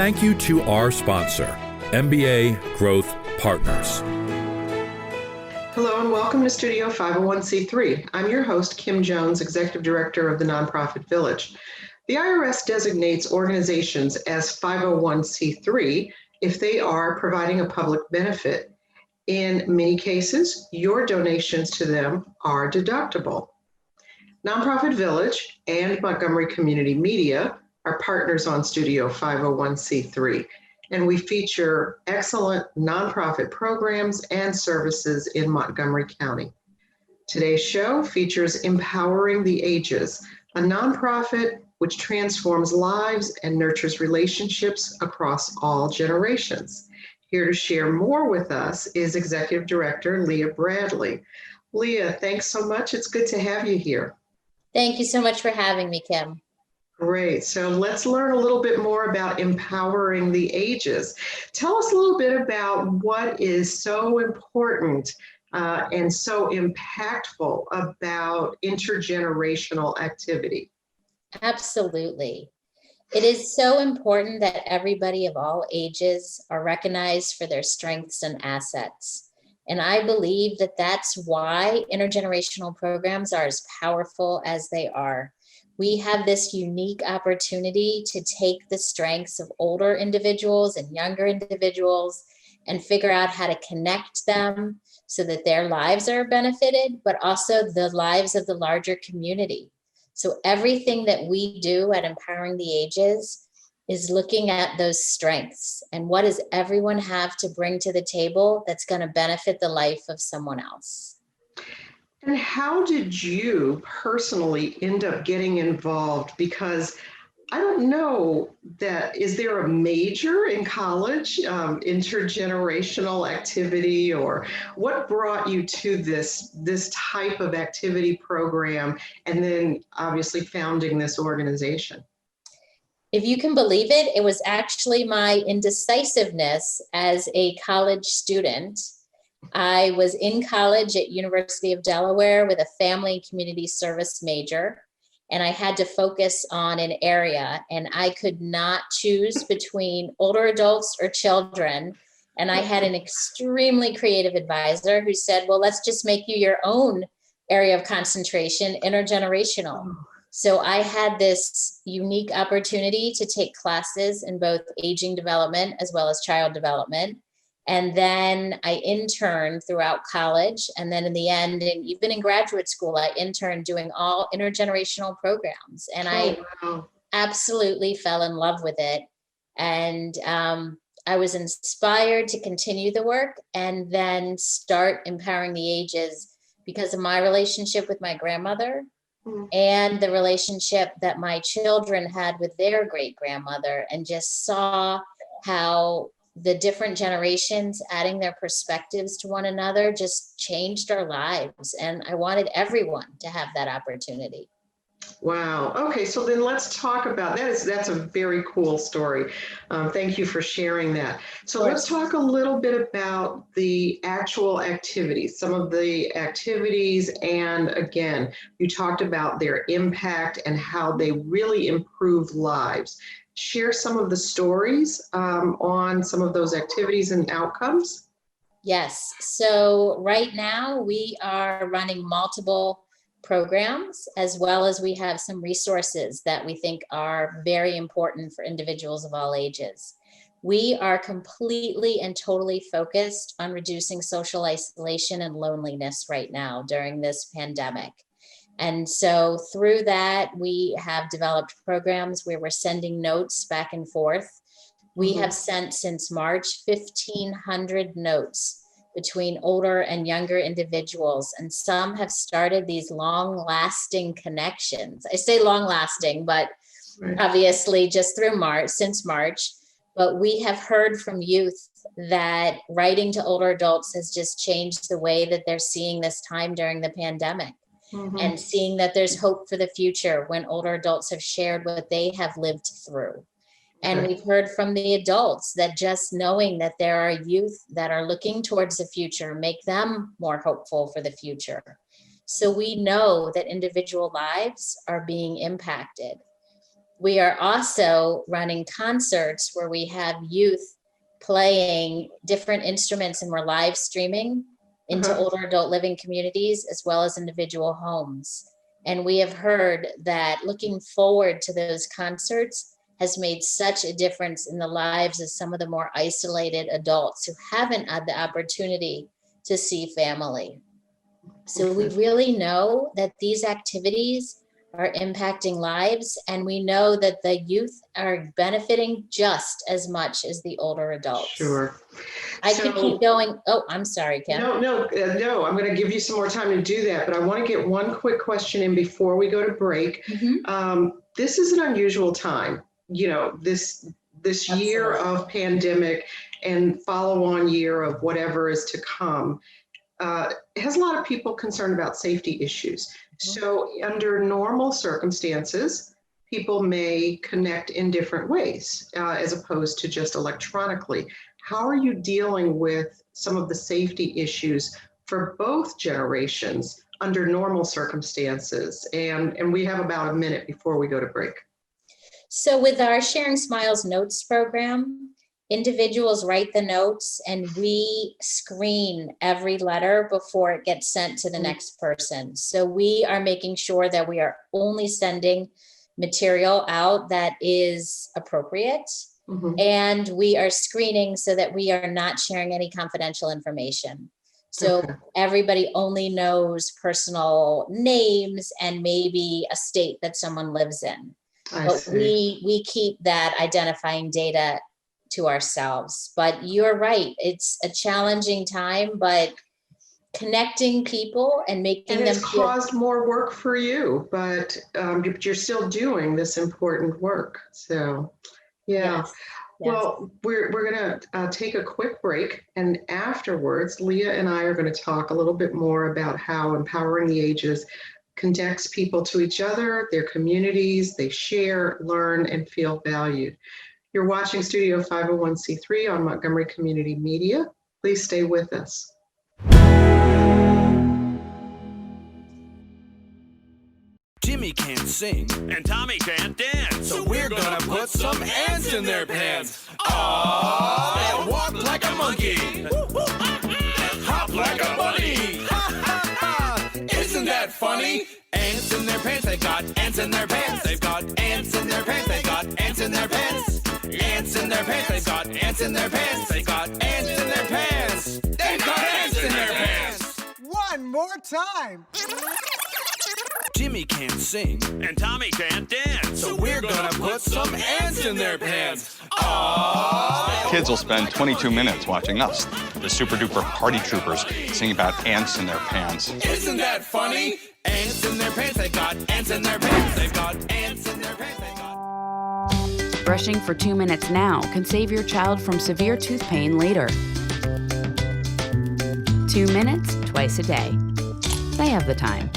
thank you to our sponsor, MBA Growth Partners. Hello and welcome to Studio 501c3. I'm your host, Kim Jones, Executive Director of the Nonprofit Village. The IRS designates organizations as 501c3 if they are providing a public benefit. In many cases, your donations to them are deductible. Nonprofit Village and Montgomery Community Media are partners on Studio 501c3, and we feature excellent nonprofit programs and services in Montgomery County. Today's show features Empowering the Ages, a nonprofit which transforms lives and nurtures relationships across all generations. Here to share more with us is Executive Director Leah Bradley. Leah, thanks so much. It's good to have you here. Thank you so much for having me, Kim. Great. So let's learn a little bit more about Empowering the Ages. Tell us a little bit about what is so important and so impactful about intergenerational activity. Absolutely. It is so important that everybody of all ages are recognized for their strengths and assets. And I believe that that's why intergenerational programs are as powerful as they are. We have this unique opportunity to take the strengths of older individuals and younger individuals and figure out how to connect them so that their lives are benefited, but also the lives of the larger community. So everything that we do at Empowering the Ages is looking at those strengths and what does everyone have to bring to the table that's going to benefit the life of someone else. And how did you personally end up getting involved? Because I don't know that, is there a major in college, intergenerational activity, or what brought you to this type of activity program and then obviously founding this organization? If you can believe it, it was actually my indecisiveness as a college student. I was in college at University of Delaware with a family and community service major, and I had to focus on an area, and I could not choose between older adults or children. And I had an extremely creative advisor who said, well, let's just make you your own area of concentration, intergenerational. So I had this unique opportunity to take classes in both aging development as well as child development. And then I interned throughout college. And then in the end, and even in graduate school, I interned doing all intergenerational programs. And I absolutely fell in love with it. And I was inspired to continue the work and then start Empowering the Ages because of my relationship with my grandmother and the relationship that my children had with their great-grandmother, and just saw how the different generations adding their perspectives to one another just changed our lives. And I wanted everyone to have that opportunity. Wow. Okay, so then let's talk about that. That's a very cool story. Thank you for sharing that. So let's talk a little bit about the actual activities, some of the activities, and again, you talked about their impact and how they really improve lives. Share some of the stories on some of those activities and outcomes. Yes. So right now we are running multiple programs, as well as we have some resources that we think are very important for individuals of all ages. We are completely and totally focused on reducing social isolation and loneliness right now during this pandemic. And so through that, we have developed programs where we're sending notes back and forth. We have sent since March 1,500 notes between older and younger individuals, and some have started these long-lasting connections. I say long-lasting, but obviously just through March, since March. But we have heard from youth that writing to older adults has just changed the way that they're seeing this time during the pandemic. And seeing that there's hope for the future when older adults have shared what they have lived through. And we've heard from the adults that just knowing that there are youth that are looking towards the future make them more hopeful for the future. So we know that individual lives are being impacted. We are also running concerts where we have youth playing different instruments, and we're live streaming into older adult living communities as well as individual homes. And we have heard that looking forward to those concerts has made such a difference in the lives of some of the more isolated adults who haven't had the opportunity to see family. So we really know that these activities are impacting lives, and we know that the youth are benefiting just as much as the older adults. Sure. I could keep going. Oh, I'm sorry, Kim. No, I'm going to give you some more time to do that, but I want to get one quick question in before we go to break. This is an unusual time. You know, this year of pandemic and follow-on year of whatever is to come has a lot of people concerned about safety issues. So under normal circumstances, people may connect in different ways as opposed to just electronically. How are you dealing with some of the safety issues for both generations under normal circumstances? And we have about a minute before we go to break. So with our Sharing Smiles Notes program, individuals write the notes and we screen every letter before it gets sent to the next person. So we are making sure that we are only sending material out that is appropriate. And we are screening so that we are not sharing any confidential information. So everybody only knows personal names and maybe a state that someone lives in. But we keep that identifying data to ourselves. But you're right, it's a challenging time, but connecting people and making them feel. And it's caused more work for you, but you're still doing this important work. So, yeah. Yes. Well, we're going to take a quick break, and afterwards, Leah and I are going to talk a little bit more about how Empowering the Ages connects people to each other, their communities, they share, learn, and feel valued. You're watching Studio 501c3 on Montgomery Community Media. Please stay with us. Jimmy can't sing, and Tommy can't dance, so we're gonna put some ants in their pants. Aww, they walk like a monkey, hop like a bunny. Isn't that funny? Ants in their pants, they've got ants in their pants. They've got ants in their pants, they've got ants in their pants. Ants in their pants, they've got ants in their pants. They've got ants in their pants. They've got ants in their pants. One more time. Jimmy can't sing, and Tommy can't dance, so we're gonna put some ants in their pants. Aww. Kids will spend 22 minutes watching us, the super duper party troopers, sing about ants in their pants. Isn't that funny? Ants in their pants, they've got ants in their pants. They've got ants in their pants, they've got... Brushing for 2 minutes now can save your child from severe tooth pain later. 2 minutes, twice a day. They have the time.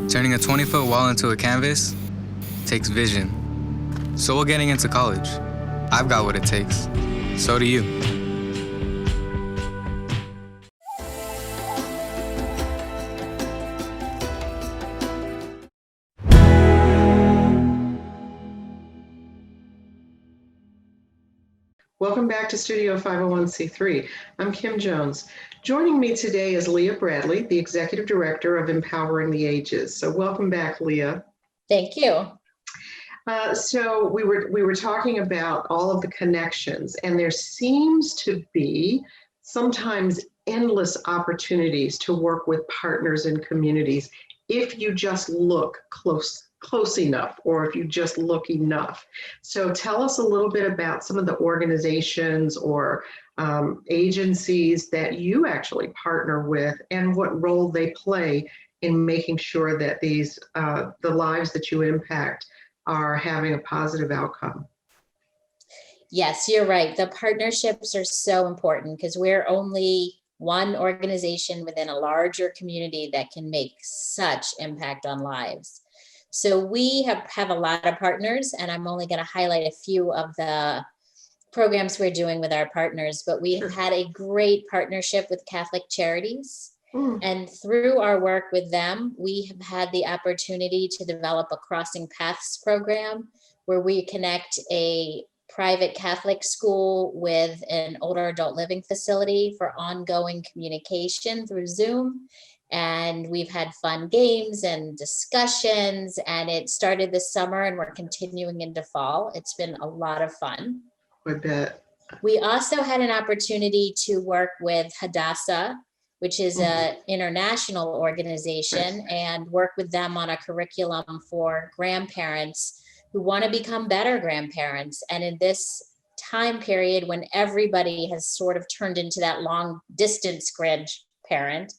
Turning a 20-foot wall into a canvas takes vision. So will getting into college. I've got what it takes. So do you. Welcome back to Studio 501c3. I'm Kim Jones. Joining me today is Leah Bradley, the Executive Director of Empowering the Ages. So welcome back, Leah. Thank you. So we were talking about all of the connections, and there seems to be sometimes endless opportunities to work with partners and communities if you just look close enough, or if you just look enough. So tell us a little bit about some of the organizations or agencies that you actually partner with and what role they play in making sure that these the lives that you impact are having a positive outcome. Yes, you're right. The partnerships are so important because we're only one organization within a larger community that can make such impact on lives. So we have a lot of partners, and I'm only going to highlight a few of the programs we're doing with our partners, but we have had a great partnership with Catholic Charities. And through our work with them, we have had the opportunity to develop a Crossing Paths program where we connect a private Catholic school with an older adult living facility for ongoing communication through Zoom. And we've had fun games and discussions, and it started this summer and we're continuing into fall. It's been a lot of fun. I bet. We also had an opportunity to work with Hadassah, which is an international organization, and work with them on a curriculum for grandparents who want to become better grandparents. And in this time period when everybody has sort of turned into that long distance grandparent,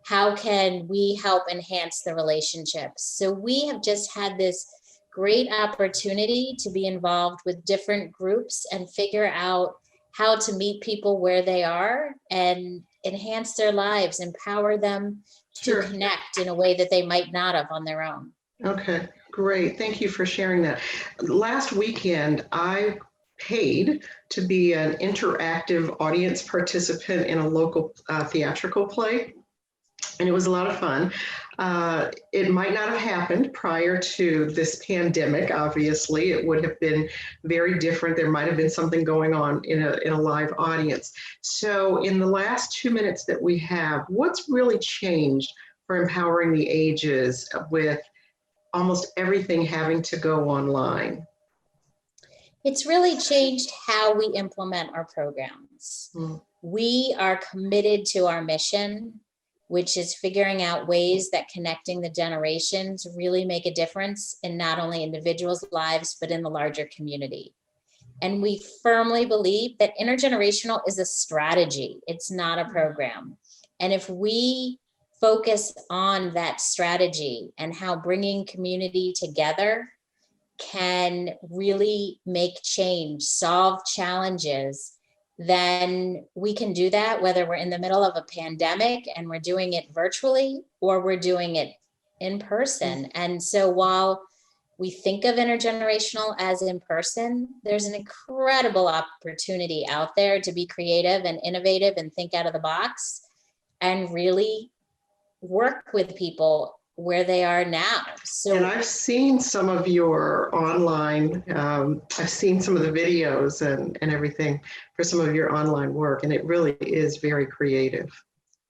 how can we help enhance the relationships? So we have just had this great opportunity to be involved with different groups and figure out how to meet people where they are and enhance their lives, empower them to connect in a way that they might not have on their own. Okay, great. Thank you for sharing that. Last weekend, I paid to be an interactive audience participant in a local theatrical play, and it was a lot of fun. It might not have happened prior to this pandemic, obviously. It would have been very different. There might have been something going on in a live audience. So in the last 2 minutes that we have, what's really changed for Empowering the Ages with almost everything having to go online? It's really changed how we implement our programs. We are committed to our mission, which is figuring out ways that connecting the generations really make a difference in not only individuals' lives, but in the larger community. And we firmly believe that intergenerational is a strategy. It's not a program. And if we focus on that strategy and how bringing community together can really make change, solve challenges, then we can do that whether we're in the middle of a pandemic and we're doing it virtually or we're doing it in person. And so while we think of intergenerational as in person, there's an incredible opportunity out there to be creative and innovative and think out of the box and really work with people where they are now. So, and I've seen some of your online, I've seen some of the videos and everything for some of your online work, and it really is very creative.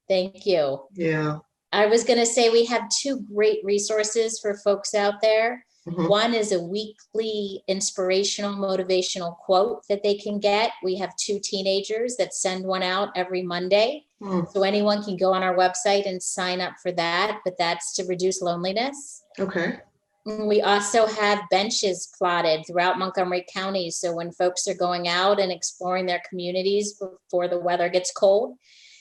Thank you. Yeah. I was going to say we have two great resources for folks out there. One is a weekly inspirational, motivational quote that they can get. We have 2 teenagers that send one out every Monday. So anyone can go on our website and sign up for that, but that's to reduce loneliness. Okay. We also have benches plotted throughout Montgomery County. So when folks are going out and exploring their communities before the weather gets cold,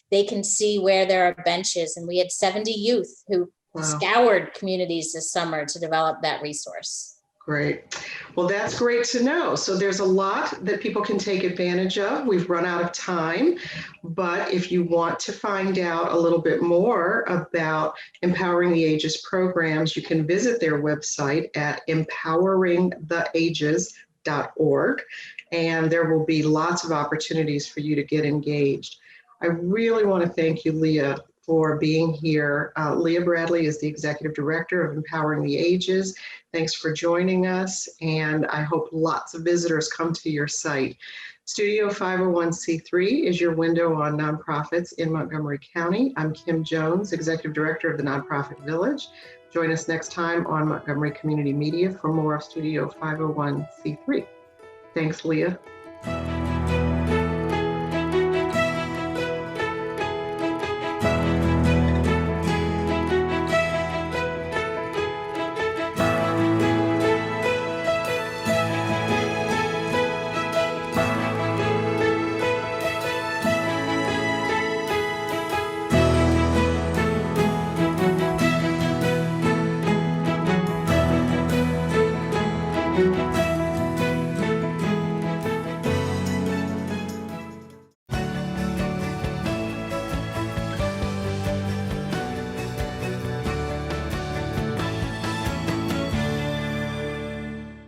they can see where there are benches. And we had 70 youth who scoured communities this summer to develop that resource. Great. Well, that's great to know. So there's a lot that people can take advantage of. We've run out of time, but if you want to find out a little bit more about Empowering the Ages programs, you can visit their website at empoweringtheages.org, and there will be lots of opportunities for you to get engaged. I really want to thank you, Leah, for being here. Leah Bradley is the Executive Director of Empowering the Ages. Thanks for joining us, and I hope lots of visitors come to your site. Studio 501c3 is your window on nonprofits in Montgomery County. I'm Kim Jones, Executive Director of the Nonprofit Village. Join us next time on Montgomery Community Media for more of Studio 501c3. Thanks, Leah.